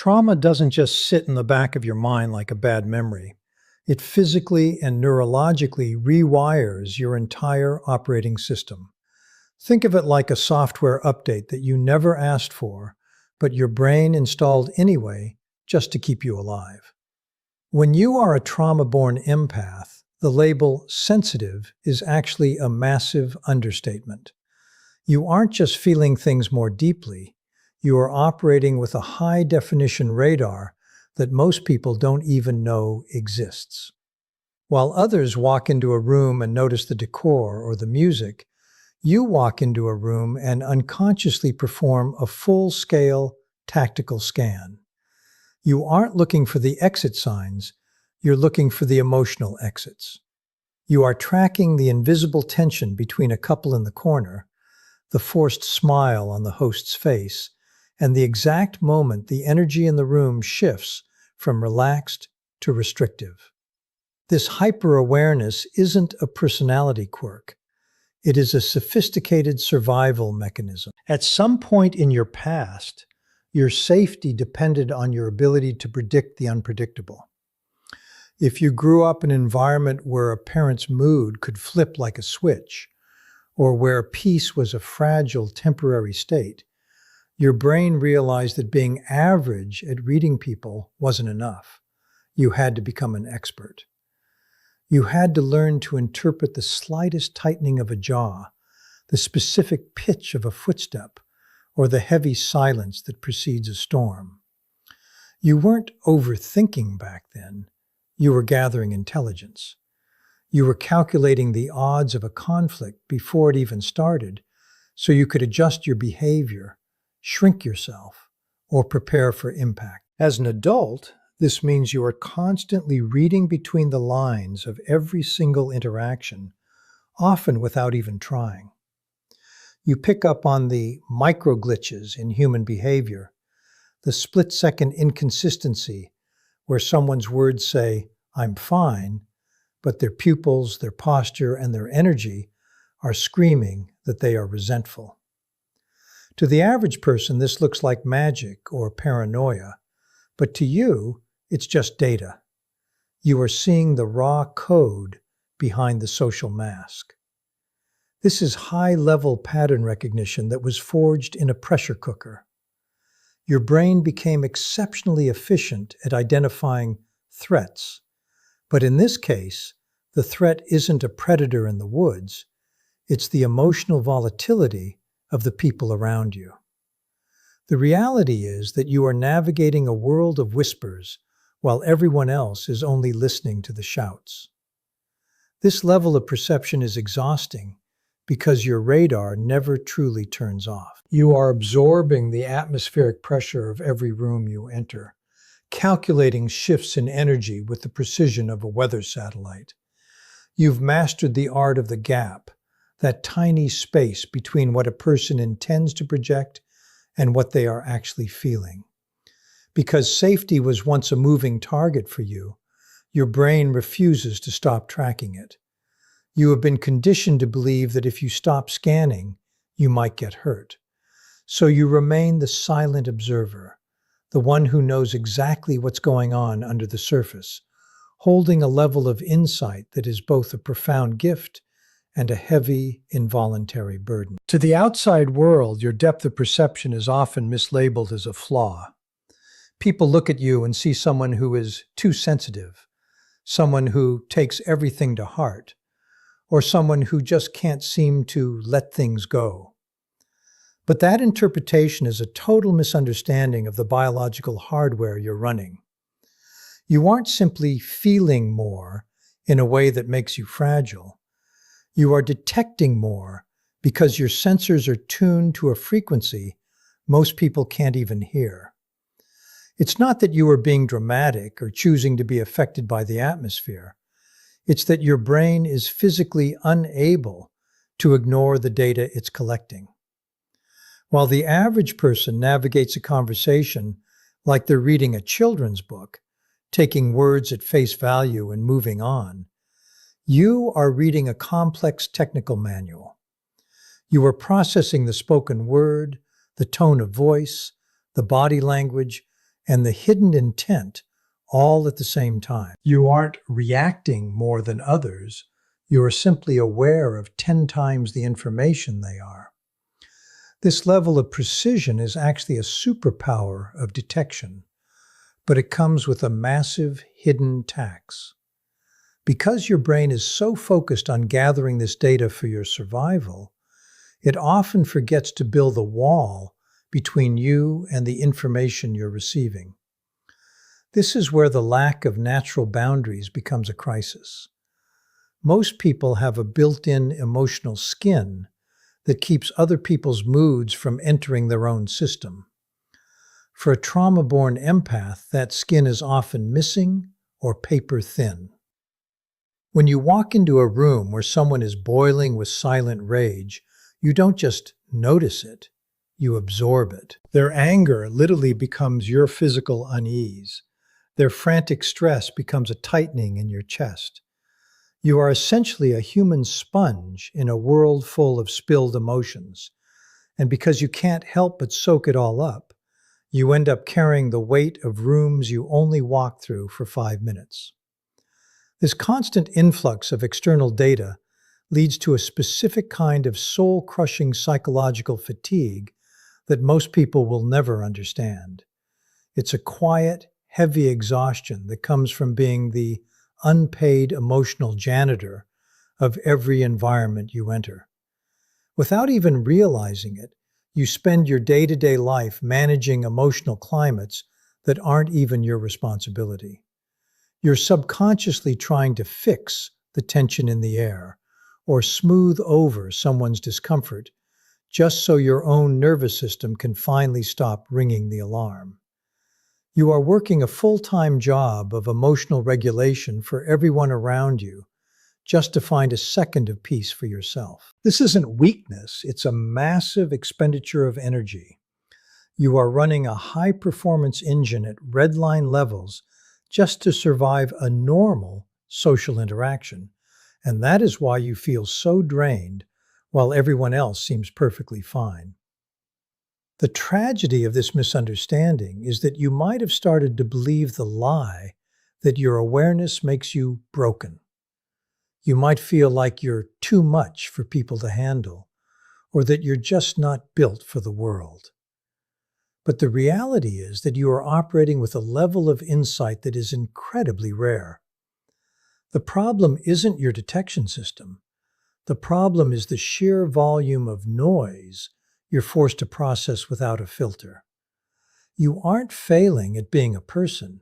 Trauma doesn't just sit in the back of your mind like a bad memory. It physically and neurologically rewires your entire operating system. Think of it like a software update that you never asked for, but your brain installed anyway just to keep you alive. When you are a trauma-born empath, the label sensitive is actually a massive understatement. You aren't just feeling things more deeply, you are operating with a high-definition radar that most people don't even know exists. While others walk into a room and notice the decor or the music, you walk into a room and unconsciously perform a full-scale tactical scan. You aren't looking for the exit signs, you're looking for the emotional exits. You are tracking the invisible tension between a couple in the corner, the forced smile on the host's face, and the exact moment the energy in the room shifts from relaxed to restrictive. This hyper-awareness isn't a personality quirk. It is a sophisticated survival mechanism. At some point in your past, your safety depended on your ability to predict the unpredictable. If you grew up in an environment where a parent's mood could flip like a switch, or where peace was a fragile, temporary state, your brain realized that being average at reading people wasn't enough. You had to become an expert. You had to learn to interpret the slightest tightening of a jaw, the specific pitch of a footstep, or the heavy silence that precedes a storm. You weren't overthinking back then. You were gathering intelligence. You were calculating the odds of a conflict before it even started, so you could adjust your behavior, shrink yourself, or prepare for impact. As an adult, this means you are constantly reading between the lines of every single interaction, often without even trying. You pick up on the micro-glitches in human behavior, the split-second inconsistency where someone's words say, "I'm fine," but their pupils, their posture, and their energy are screaming that they are resentful. To the average person, this looks like magic or paranoia, but to you, it's just data. You are seeing the raw code behind the social mask. This is high-level pattern recognition that was forged in a pressure cooker. Your brain became exceptionally efficient at identifying threats, but in this case, the threat isn't a predator in the woods, it's the emotional volatility of the people around you. The reality is that you are navigating a world of whispers while everyone else is only listening to the shouts. This level of perception is exhausting because your radar never truly turns off. You are absorbing the atmospheric pressure of every room you enter, calculating shifts in energy with the precision of a weather satellite. You've mastered the art of the gap, that tiny space between what a person intends to project and what they are actually feeling. Because safety was once a moving target for you, your brain refuses to stop tracking it. You have been conditioned to believe that if you stop scanning, you might get hurt. So you remain the silent observer, the one who knows exactly what's going on under the surface, holding a level of insight that is both a profound gift and a heavy, involuntary burden. To the outside world, your depth of perception is often mislabeled as a flaw. People look at you and see someone who is too sensitive, someone who takes everything to heart, or someone who just can't seem to let things go. But that interpretation is a total misunderstanding of the biological hardware you're running. You aren't simply feeling more in a way that makes you fragile. You are detecting more because your sensors are tuned to a frequency most people can't even hear. It's not that you are being dramatic or choosing to be affected by the atmosphere. It's that your brain is physically unable to ignore the data it's collecting. While the average person navigates a conversation like they're reading a children's book, taking words at face value and moving on, you are reading a complex technical manual. You are processing the spoken word, the tone of voice, the body language, and the hidden intent all at the same time. You aren't reacting more than others. You are simply aware of 10 times the information they are. This level of precision is actually a superpower of detection, but it comes with a massive hidden tax. Because your brain is so focused on gathering this data for your survival, it often forgets to build a wall between you and the information you're receiving. This is where the lack of natural boundaries becomes a crisis. Most people have a built-in emotional skin that keeps other people's moods from entering their own system. For a trauma-born empath, that skin is often missing or paper thin. When you walk into a room where someone is boiling with silent rage, you don't just notice it, you absorb it. Their anger literally becomes your physical unease. Their frantic stress becomes a tightening in your chest. You are essentially a human sponge in a world full of spilled emotions. And because you can't help but soak it all up, you end up carrying the weight of rooms you only walk through for 5 minutes. This constant influx of external data leads to a specific kind of soul-crushing psychological fatigue that most people will never understand. It's a quiet, heavy exhaustion that comes from being the unpaid emotional janitor of every environment you enter. Without even realizing it, you spend your day-to-day life managing emotional climates that aren't even your responsibility. You're subconsciously trying to fix the tension in the air or smooth over someone's discomfort just so your own nervous system can finally stop ringing the alarm. You are working a full-time job of emotional regulation for everyone around you just to find a second of peace for yourself. This isn't weakness, it's a massive expenditure of energy. You are running a high-performance engine at redline levels just to survive a normal social interaction, and that is why you feel so drained while everyone else seems perfectly fine. The tragedy of this misunderstanding is that you might have started to believe the lie that your awareness makes you broken. You might feel like you're too much for people to handle, or that you're just not built for the world. But the reality is that you are operating with a level of insight that is incredibly rare. The problem isn't your detection system. The problem is the sheer volume of noise you're forced to process without a filter. You aren't failing at being a person.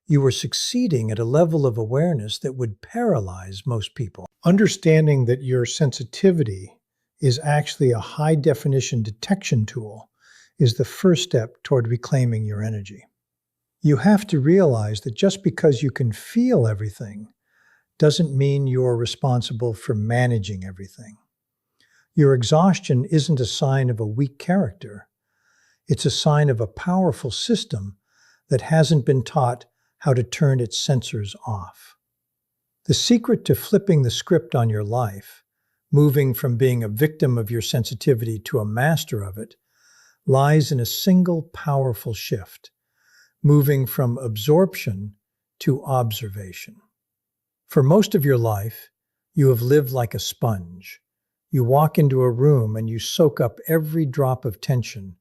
You are succeeding at a level of awareness that would paralyze most people. Understanding that your sensitivity is actually a high-definition detection tool is the first step toward reclaiming your energy. You have to realize that just because you can feel everything doesn't mean you're responsible for managing everything. Your exhaustion isn't a sign of a weak character. It's a sign of a powerful system that hasn't been taught how to turn its sensors off. The secret to flipping the script on your life, moving from being a victim of your sensitivity to a master of it, lies in a single powerful shift, moving from absorption to observation. For most of your life, you have lived like a sponge. You walk into a room and you soak up every drop of tension,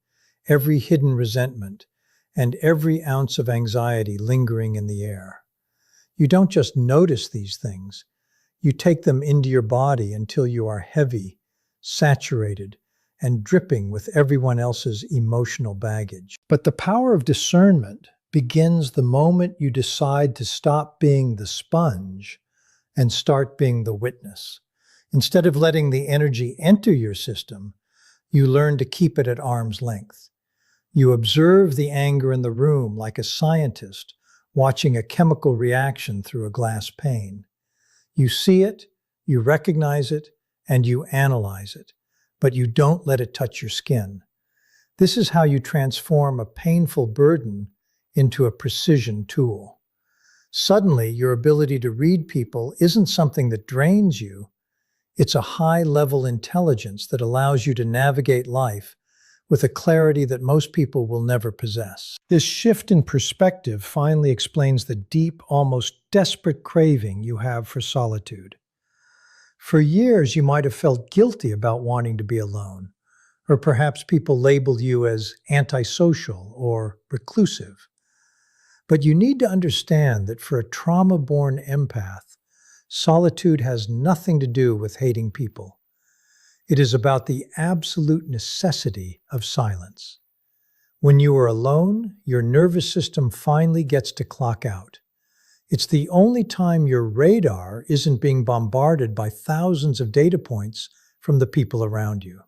every hidden resentment, and every ounce of anxiety lingering in the air. You don't just notice these things, you take them into your body until you are heavy, saturated, and dripping with everyone else's emotional baggage. But the power of discernment begins the moment you decide to stop being the sponge and start being the witness. Instead of letting the energy enter your system, you learn to keep it at arm's length. You observe the anger in the room like a scientist watching a chemical reaction through a glass pane. You see it, you recognize it, and you analyze it, but you don't let it touch your skin. This is how you transform a painful burden into a precision tool. Suddenly, your ability to read people isn't something that drains you. It's a high-level intelligence that allows you to navigate life with a clarity that most people will never possess. This shift in perspective finally explains the deep, almost desperate craving you have for solitude. For years, you might have felt guilty about wanting to be alone, or perhaps people labeled you as antisocial or reclusive. But you need to understand that for a trauma-born empath, solitude has nothing to do with hating people. It is about the absolute necessity of silence. When you are alone, your nervous system finally gets to clock out. It's the only time your radar isn't being bombarded by thousands of data points from the people around you.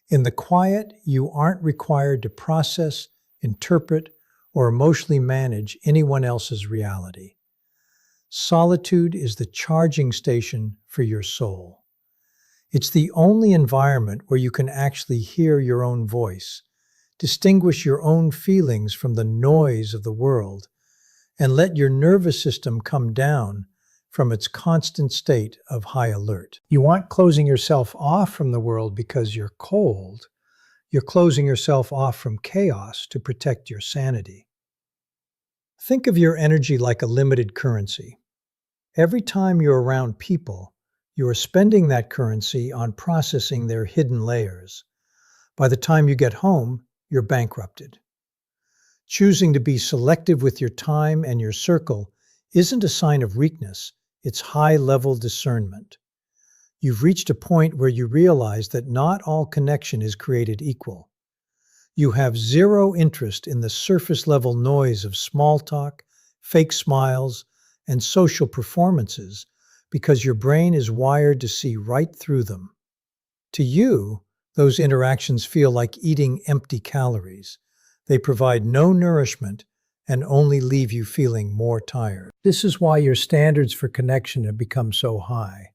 In the quiet, you aren't required to process, interpret, or emotionally manage anyone else's reality. Solitude is the charging station for your soul. It's the only environment where you can actually hear your own voice, distinguish your own feelings from the noise of the world, and let your nervous system come down from its constant state of high alert. You aren't closing yourself off from the world because you're cold. You're closing yourself off from chaos to protect your sanity. Think of your energy like a limited currency. Every time you're around people, you are spending that currency on processing their hidden layers. By the time you get home, you're bankrupted. Choosing to be selective with your time and your circle isn't a sign of weakness, it's high-level discernment. You've reached a point where you realize that not all connection is created equal. You have zero interest in the surface-level noise of small talk, fake smiles, and social performances because your brain is wired to see right through them. To you, those interactions feel like eating empty calories. They provide no nourishment and only leave you feeling more tired. This is why your standards for connection have become so high.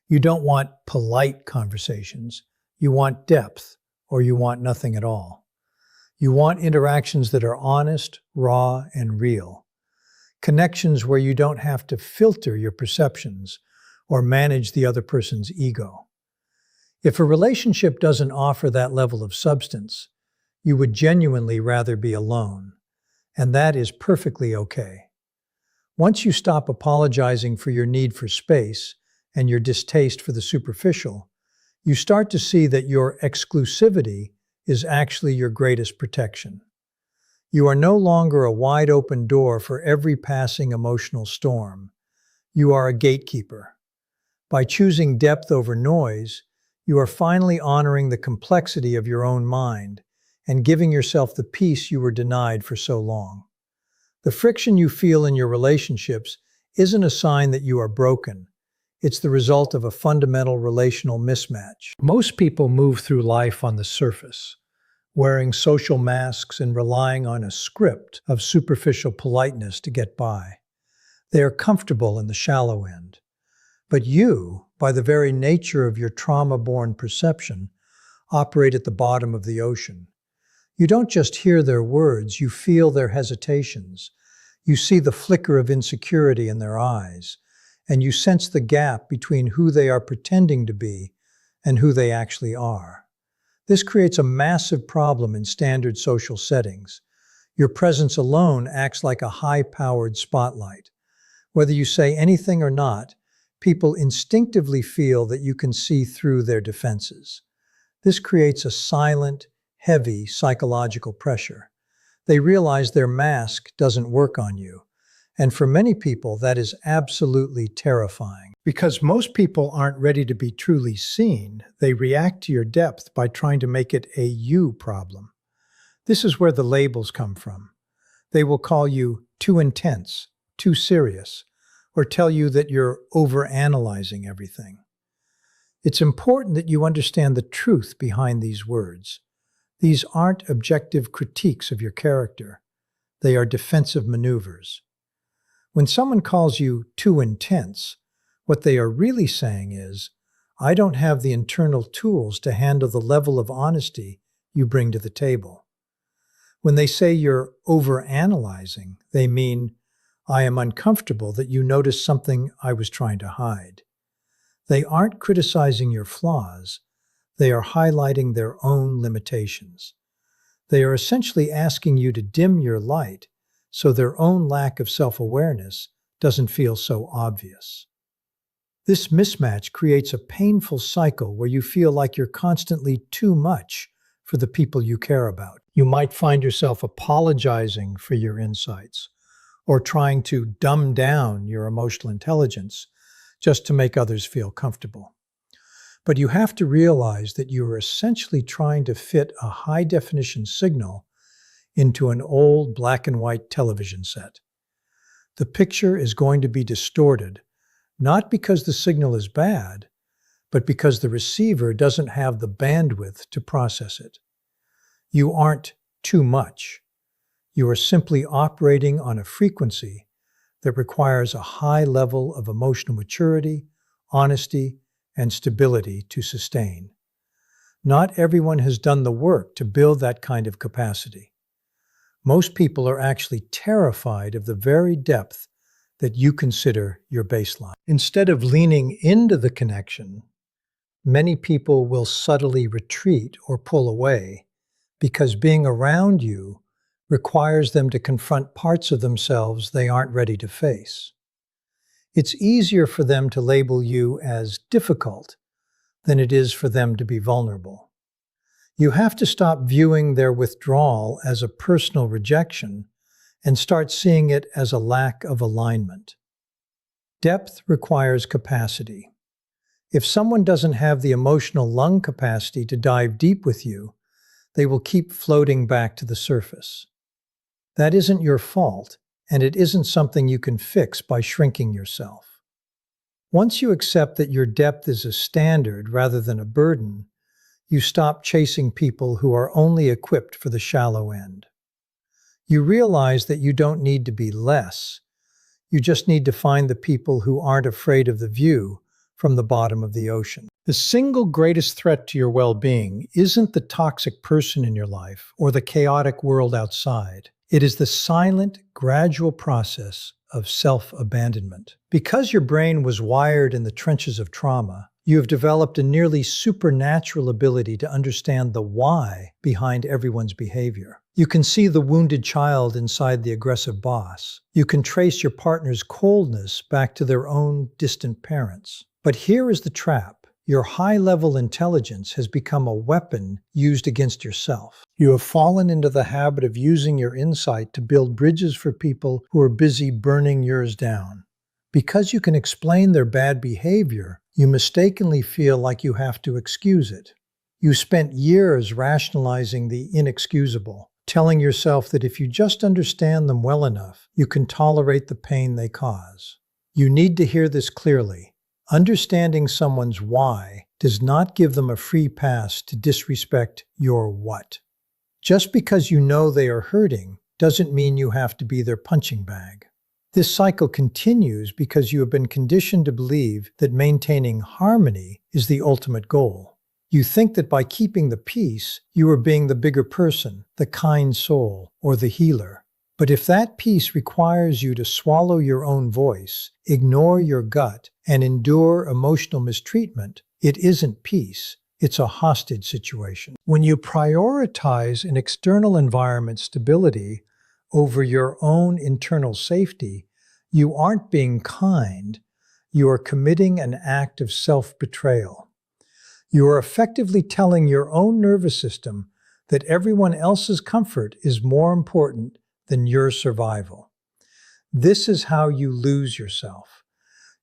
You don't want polite conversations. You want depth, or you want nothing at all. You want interactions that are honest, raw, and real. Connections where you don't have to filter your perceptions or manage the other person's ego. If a relationship doesn't offer that level of substance, you would genuinely rather be alone, and that is perfectly okay. Once you stop apologizing for your need for space and your distaste for the superficial, you start to see that your exclusivity is actually your greatest protection. You are no longer a wide-open door for every passing emotional storm. You are a gatekeeper. By choosing depth over noise, you are finally honoring the complexity of your own mind and giving yourself the peace you were denied for so long. The friction you feel in your relationships isn't a sign that you are broken. It's the result of a fundamental relational mismatch. Most people move through life on the surface, wearing social masks and relying on a script of superficial politeness to get by. They are comfortable in the shallow end. But you, by the very nature of your trauma-born perception, operate at the bottom of the ocean. You don't just hear their words, you feel their hesitations. You see the flicker of insecurity in their eyes, and you sense the gap between who they are pretending to be and who they actually are. This creates a massive problem in standard social settings. Your presence alone acts like a high-powered spotlight. Whether you say anything or not, people instinctively feel that you can see through their defenses. This creates a silent, heavy psychological pressure. They realize their mask doesn't work on you. And for many people, that is absolutely terrifying. Because most people aren't ready to be truly seen, they react to your depth by trying to make it a you problem. This is where the labels come from. They will call you too intense, too serious, or tell you that you're overanalyzing everything. It's important that you understand the truth behind these words. These aren't objective critiques of your character. They are defensive maneuvers. When someone calls you too intense, what they are really saying is, I don't have the internal tools to handle the level of honesty you bring to the table. When they say you're overanalyzing, they mean, I am uncomfortable that you noticed something I was trying to hide. They aren't criticizing your flaws. They are highlighting their own limitations. They are essentially asking you to dim your light so their own lack of self-awareness doesn't feel so obvious. This mismatch creates a painful cycle where you feel like you're constantly too much for the people you care about. You might find yourself apologizing for your insights or trying to dumb down your emotional intelligence just to make others feel comfortable. But you have to realize that you are essentially trying to fit a high-definition signal into an old black and white television set. The picture is going to be distorted, not because the signal is bad, but because the receiver doesn't have the bandwidth to process it. You aren't too much. You are simply operating on a frequency that requires a high level of emotional maturity, honesty, and stability to sustain. Not everyone has done the work to build that kind of capacity. Most people are actually terrified of the very depth that you consider your baseline. Instead of leaning into the connection, many people will subtly retreat or pull away because being around you requires them to confront parts of themselves they aren't ready to face. It's easier for them to label you as difficult than it is for them to be vulnerable. You have to stop viewing their withdrawal as a personal rejection and start seeing it as a lack of alignment. Depth requires capacity. If someone doesn't have the emotional lung capacity to dive deep with you, they will keep floating back to the surface. That isn't your fault, and it isn't something you can fix by shrinking yourself. Once you accept that your depth is a standard rather than a burden, you stop chasing people who are only equipped for the shallow end. You realize that you don't need to be less. You just need to find the people who aren't afraid of the view from the bottom of the ocean. The single greatest threat to your well-being isn't the toxic person in your life or the chaotic world outside. It is the silent, gradual process of self-abandonment. Because your brain was wired in the trenches of trauma, you have developed a nearly supernatural ability to understand the why behind everyone's behavior. You can see the wounded child inside the aggressive boss. You can trace your partner's coldness back to their own distant parents. But here is the trap. Your high-level intelligence has become a weapon used against yourself. You have fallen into the habit of using your insight to build bridges for people who are busy burning yours down. Because you can explain their bad behavior, you mistakenly feel like you have to excuse it. You spent years rationalizing the inexcusable, telling yourself that if you just understand them well enough, you can tolerate the pain they cause. You need to hear this clearly. Understanding someone's why does not give them a free pass to disrespect your what. Just because you know they are hurting doesn't mean you have to be their punching bag. This cycle continues because you have been conditioned to believe that maintaining harmony is the ultimate goal. You think that by keeping the peace, you are being the bigger person, the kind soul, or the healer. But if that peace requires you to swallow your own voice, ignore your gut, and endure emotional mistreatment, it isn't peace. It's a hostage situation. When you prioritize an external environment's stability over your own internal safety, you aren't being kind. You are committing an act of self-betrayal. You are effectively telling your own nervous system that everyone else's comfort is more important than your survival. This is how you lose yourself.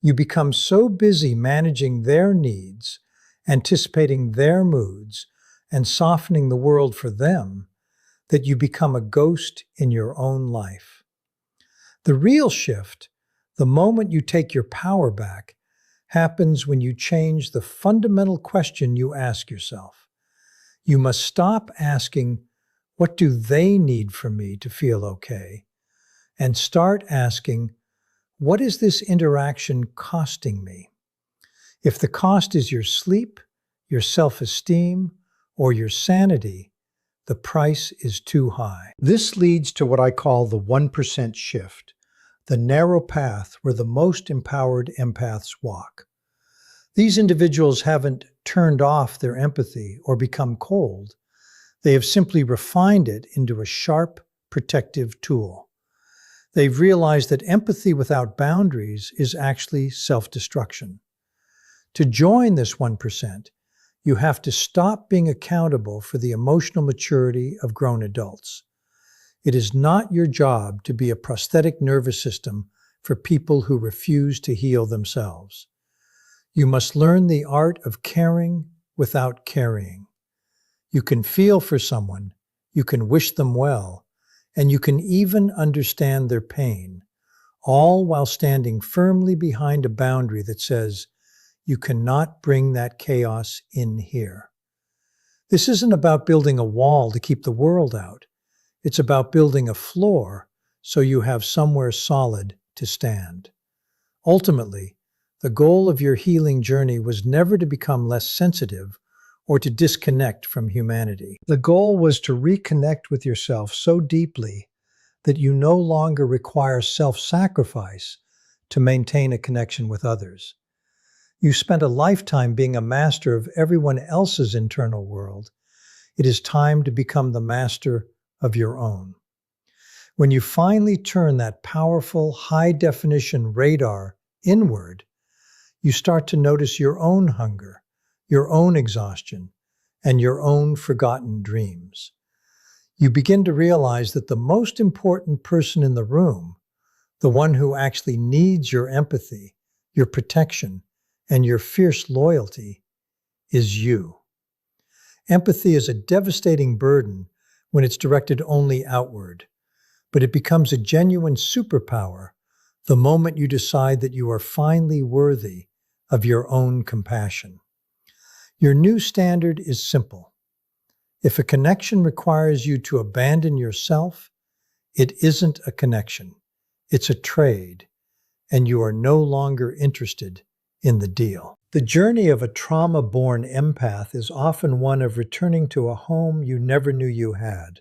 You become so busy managing their needs, anticipating their moods, and softening the world for them that you become a ghost in your own life. The real shift, the moment you take your power back, happens when you change the fundamental question you ask yourself. You must stop asking, "What do they need from me to feel okay?" and start asking, "What is this interaction costing me?" If the cost is your sleep, your self-esteem, or your sanity, the price is too high. This leads to what I call the 1% shift, the narrow path where the most empowered empaths walk. These individuals haven't turned off their empathy or become cold. They have simply refined it into a sharp, protective tool. They've realized that empathy without boundaries is actually self-destruction. To join this 1%, you have to stop being accountable for the emotional maturity of grown adults. It is not your job to be a prosthetic nervous system for people who refuse to heal themselves. You must learn the art of caring without carrying. You can feel for someone, you can wish them well, and you can even understand their pain, all while standing firmly behind a boundary that says, you cannot bring that chaos in here. This isn't about building a wall to keep the world out. It's about building a floor so you have somewhere solid to stand. Ultimately, the goal of your healing journey was never to become less sensitive or to disconnect from humanity. The goal was to reconnect with yourself so deeply that you no longer require self-sacrifice to maintain a connection with others. You spent a lifetime being a master of everyone else's internal world. It is time to become the master of your own. When you finally turn that powerful, high-definition radar inward, you start to notice your own hunger, your own exhaustion, and your own forgotten dreams. You begin to realize that the most important person in the room, the one who actually needs your empathy, your protection, and your fierce loyalty, is you. Empathy is a devastating burden when it's directed only outward, but it becomes a genuine superpower the moment you decide that you are finally worthy of your own compassion. Your new standard is simple. If a connection requires you to abandon yourself, it isn't a connection. It's a trade, and you are no longer interested in the deal. The journey of a trauma-born empath is often one of returning to a home you never knew you had,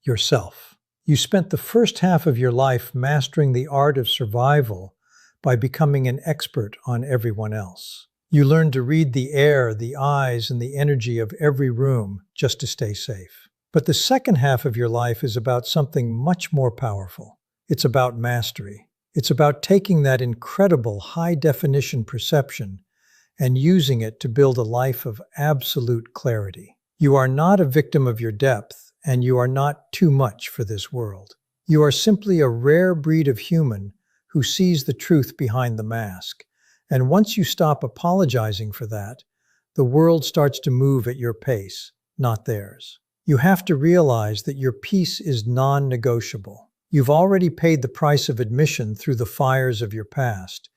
yourself. You spent the first half of your life mastering the art of survival by becoming an expert on everyone else. You learned to read the air, the eyes, and the energy of every room just to stay safe. But the second half of your life is about something much more powerful. It's about mastery. It's about taking that incredible high-definition perception and using it to build a life of absolute clarity. You are not a victim of your depth, and you are not too much for this world. You are simply a rare breed of human who sees the truth behind the mask. And once you stop apologizing for that, the world starts to move at your pace, not theirs. You have to realize that your peace is non-negotiable. You've already paid the price of admission through the fires of your past.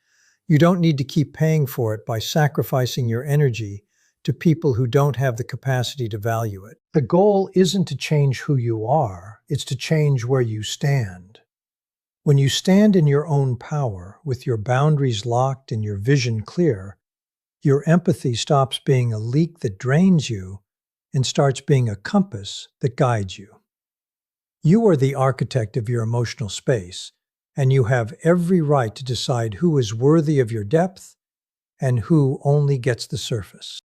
You don't need to keep paying for it by sacrificing your energy to people who don't have the capacity to value it. The goal isn't to change who you are, it's to change where you stand. When you stand in your own power, with your boundaries locked and your vision clear, your empathy stops being a leak that drains you and starts being a compass that guides you. You are the architect of your emotional space, and you have every right to decide who is worthy of your depth and who only gets the surface.